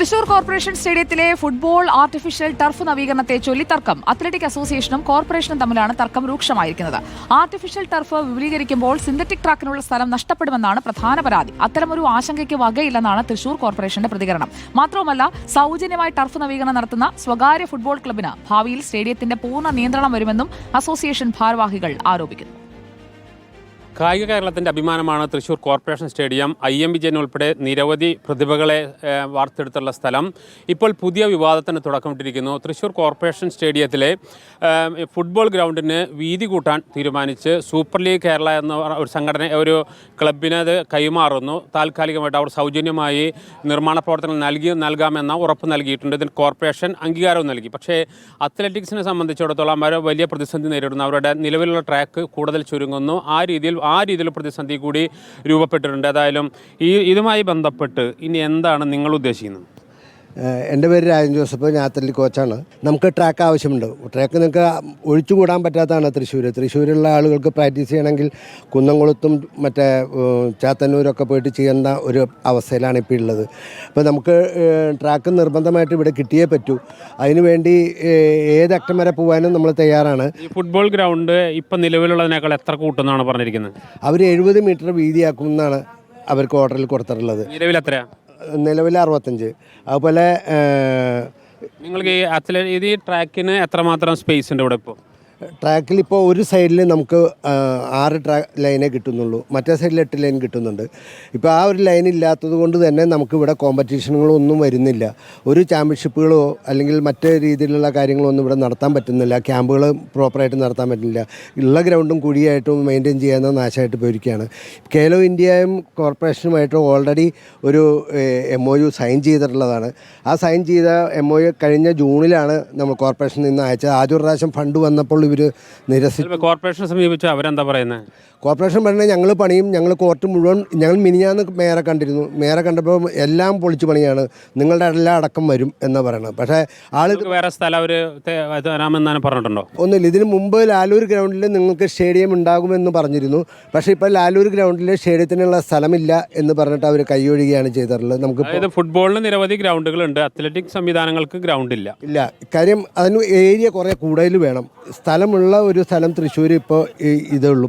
Thrissur corporation സ്റ്റേഡിയത്തിലെ football artificial turf നവീകരണത്തെ ചൊല്ലി തർക്കം. അത്ലറ്റിക് അസോസിയേഷനും കോർപ്പറേഷനും തമ്മിലാണ് തർക്കം രൂക്ഷമായിരിക്കുന്നത്. ആർട്ടിഫിഷ്യൽ ടർഫ് വിപുലീകരിക്കുമ്പോൾ സിന്തറ്റിക് ട്രാക്കിനുള്ള സ്ഥലം നഷ്ടപ്പെടുമെന്നാണ് പ്രധാന പരാതി. അത്തരമൊരു ആശങ്കയ്ക്ക് വകയില്ലെന്നാണ് തൃശൂർ കോർപ്പറേഷന്റെ പ്രതികരണം. മാത്രവുമല്ല, സൗജന്യമായി ടർഫ് നവീകരണം നടത്തുന്ന സ്വകാര്യ ഫുട്ബോൾ ക്ലബിന് ഭാവിയിൽ സ്റ്റേഡിയത്തിന്റെ പൂർണ്ണ നിയന്ത്രണം വരുമെന്നും അസോസിയേഷൻ ഭാരവാഹികൾ ആരോപിക്കുന്നു. കായിക കേരളത്തിൻ്റെ അഭിമാനമാണ് Thrissur corporation stadium. IM Vijayan ഉൾപ്പെടെ നിരവധി പ്രതിഭകളെ വാർത്തെടുത്തുള്ള സ്ഥലം ഇപ്പോൾ പുതിയ വിവാദത്തിന് തുടക്കമിട്ടിരിക്കുന്നു. തൃശൂർ കോർപ്പറേഷൻ സ്റ്റേഡിയത്തിലെ ഫുട്ബോൾ ഗ്രൗണ്ടിന് വീതി കൂട്ടാൻ തീരുമാനിച്ച് സൂപ്പർ ലീഗ് കേരള എന്ന ഒരു സംഘടന ഒരു ക്ലബിന് അത് കൈമാറുന്നു. താൽക്കാലികമായിട്ട് അവർ സൗജന്യമായി നിർമ്മാണ പ്രവർത്തനം നൽകാമെന്ന ഉറപ്പ് നൽകിയിട്ടുണ്ട്. ഇതിന് കോർപ്പറേഷൻ അംഗീകാരവും നൽകി. പക്ഷേ അത്ലറ്റിക്സിനെ സംബന്ധിച്ചിടത്തോളം അവർ വലിയ പ്രതിസന്ധി നേരിടുന്നു. അവരുടെ നിലവിലുള്ള ട്രാക്ക് കൂടുതൽ ചുരുങ്ങുന്നു. ആ രീതിയിൽ പ്രതിസന്ധി കൂടി രൂപപ്പെട്ടിട്ടുണ്ട്. ഏതായാലും ഇതുമായി ബന്ധപ്പെട്ട് ഇനി എന്താണ് നിങ്ങൾ ഉദ്ദേശിക്കുന്നത്? എൻ്റെ പേര് രാജൻ ജോസഫ്, ഞാൻ അത്ലറ്റിക് കോച്ചാണ്. നമുക്ക് ട്രാക്ക് ആവശ്യമുണ്ട്. ട്രാക്ക് നിങ്ങൾക്ക് ഒഴിച്ചുകൂടാൻ പറ്റാത്തതാണ് തൃശ്ശൂരുള്ള ആളുകൾക്ക് പ്രാക്ടീസ് ചെയ്യണമെങ്കിൽ കുന്നംകുളത്തും മറ്റേ ചാത്തന്നൂരൊക്കെ പോയിട്ട് ചെയ്യേണ്ട ഒരു അവസ്ഥയിലാണ് ഇപ്പോൾ ഉള്ളത്. അപ്പോൾ നമുക്ക് ട്രാക്ക് നിർബന്ധമായിട്ട് ഇവിടെ കിട്ടിയേ പറ്റൂ. അതിനുവേണ്ടി ഏതറ്റം വരെ പോകാനും നമ്മൾ തയ്യാറാണ്. ഈ ഫുട്ബോൾ ഗ്രൗണ്ട് ഇപ്പം നിലവിലുള്ളതിനേക്കാൾ എത്ര കൂട്ടുമെന്നാണ് പറഞ്ഞിരിക്കുന്നത്? അവർ 70 മീറ്റർ വീതിയാക്കും എന്നാണ് അവർക്ക് ഓർഡറിൽ കൊടുത്തിട്ടുള്ളത്. നിലവിൽ എത്രയാണ്? നിലവിൽ 65. അതുപോലെ നിങ്ങൾക്ക് ഈ ട്രാക്കിന് എത്രമാത്രം സ്പേസ് ഉണ്ട് ഇവിടെ? ഇപ്പോൾ ട്രാക്കിൽ ഇപ്പോൾ ഒരു സൈഡിൽ നമുക്ക് 6 ലൈനേ കിട്ടുന്നുള്ളൂ, മറ്റേ സൈഡിൽ 8 ലൈൻ കിട്ടുന്നുണ്ട്. ഇപ്പോൾ ആ ഒരു ലൈൻ ഇല്ലാത്തത് കൊണ്ട് തന്നെ നമുക്കിവിടെ കോമ്പറ്റീഷനുകളോ ഒന്നും വരുന്നില്ല. ഒരു ചാമ്പ്യൻഷിപ്പുകളോ അല്ലെങ്കിൽ മറ്റു രീതിയിലുള്ള കാര്യങ്ങളോ ഒന്നും ഇവിടെ നടത്താൻ പറ്റുന്നില്ല. ക്യാമ്പുകൾ പ്രോപ്പറായിട്ട് നടത്താൻ പറ്റുന്നില്ല. ഉള്ള ഗ്രൗണ്ടും കുഴിയായിട്ടും മെയിൻറ്റെയിൻ ചെയ്യാൻ നാശമായിട്ട് പോയിരിക്കുകയാണ്. ഖേലോ ഇന്ത്യയും കോർപ്പറേഷനുമായിട്ട് ഓൾറെഡി ഒരു MOU സൈൻ ചെയ്തിട്ടുള്ളതാണ്. ആ സൈൻ ചെയ്ത MOU കഴിഞ്ഞ ജൂണിലാണ് നമ്മൾ കോർപ്പറേഷനിൽ നിന്ന് അയച്ചത്. ആദ്യ പ്രാവശ്യം ഫണ്ട് വന്നപ്പോൾ ഇവർ നിരസിച്ചു. കോർപ്പറേഷനെ സമീപിച്ചു അവരെന്താ പറയുന്നത്? കോർപ്പറേഷൻ പറഞ്ഞാൽ ഞങ്ങൾ പണിയും, ഞങ്ങൾ കോർട്ട് മുഴുവൻ, ഞങ്ങൾ മിനിഞ്ഞാന്ന് മേയറെ കണ്ടിരുന്നു. മേയറെ കണ്ടപ്പോൾ എല്ലാം പൊളിച്ചു പണിയാണ്, നിങ്ങളുടെ എല്ലാം അടക്കം വരും എന്നാണ് പറയുന്നത്. പക്ഷേ ആളുകൾ വേറെ സ്ഥലം അവർ തരാമെന്നാണ് പറഞ്ഞിട്ടുണ്ടോ? ഒന്നുമില്ല. ഇതിന് മുമ്പ് ലാലൂർ ഗ്രൗണ്ടിൽ നിങ്ങൾക്ക് സ്റ്റേഡിയം ഉണ്ടാകുമെന്ന് പറഞ്ഞിരുന്നു. പക്ഷേ ഇപ്പോൾ ലാലൂർ ഗ്രൗണ്ടിൽ സ്റ്റേഡിയത്തിനുള്ള സ്ഥലമില്ല എന്ന് പറഞ്ഞിട്ട് അവർ കൈയൊഴുകയാണ് ചെയ്തിട്ടുള്ളത്. നമുക്ക് ഫുട്ബോളിന് നിരവധി ഗ്രൗണ്ടുകളുണ്ട്, അത്ലറ്റിക് സംവിധാനങ്ങൾക്ക് ഗ്രൗണ്ട് ഇല്ല. കാര്യം അതിന് ഏരിയ കുറേ കൂടുതൽ വേണം. സ്ഥലമുള്ള ഒരു സ്ഥലം തൃശ്ശൂർ ഇപ്പോൾ ഇതേ ഉള്ളൂ,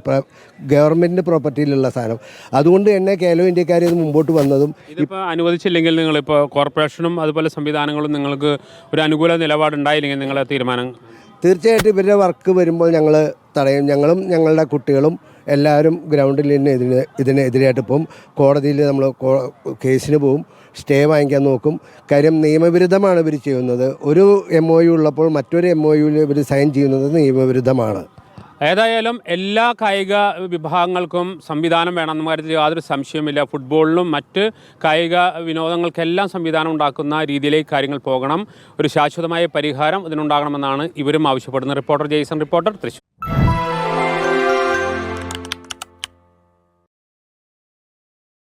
ഗവൺമെൻറ്റിൻ്റെ പ്രോപ്പർട്ടിയിലുള്ള സാധനം. അതുകൊണ്ട് തന്നെ ഖേലോ ഇന്ത്യക്കാർ ഇത് മുമ്പോട്ട് വന്നതും ഇതിപ്പോൾ അനുവദിച്ചില്ലെങ്കിൽ നിങ്ങളിപ്പോൾ കോർപ്പറേഷനും അതുപോലെ സംവിധാനങ്ങളും നിങ്ങൾക്ക് ഒരു അനുകൂല നിലപാടുണ്ടായില്ലെങ്കിൽ നിങ്ങളെ തീരുമാനം? തീർച്ചയായിട്ടും ഇവരുടെ വർക്ക് വരുമ്പോൾ ഞങ്ങൾ തടയും. ഞങ്ങളും ഞങ്ങളുടെ കുട്ടികളും എല്ലാവരും ഗ്രൗണ്ടിൽ ഇതിനെതിരായിട്ട് പോകും. കോടതിയിൽ നമ്മൾ കേസിന് പോവും, സ്റ്റേ വാങ്ങിക്കാൻ നോക്കും. കാര്യം നിയമവിരുദ്ധമാണ് ഇവർ ചെയ്യുന്നത്. ഒരു MOU ഉള്ളപ്പോൾ മറ്റൊരു MOUവിൽ ഇവർ സൈൻ ചെയ്യുന്നത് നിയമവിരുദ്ധമാണ്. ഏതായാലും എല്ലാ കായിക വിഭാഗങ്ങൾക്കും സംവിധാനം വേണമെന്ന കാര്യത്തിൽ യാതൊരു സംശയവുമില്ല. ഫുട്ബോളിലും മറ്റ് കായിക വിനോദങ്ങൾക്കെല്ലാം സംവിധാനം ഉണ്ടാക്കുന്ന രീതിയിലേക്ക് കാര്യങ്ങൾ പോകണം. ഒരു ശാശ്വതമായ പരിഹാരം ഇതിനുണ്ടാകണമെന്നാണ് ഇവരും ആവശ്യപ്പെടുന്നത്. Reporter Jason, reporter, Thrissur.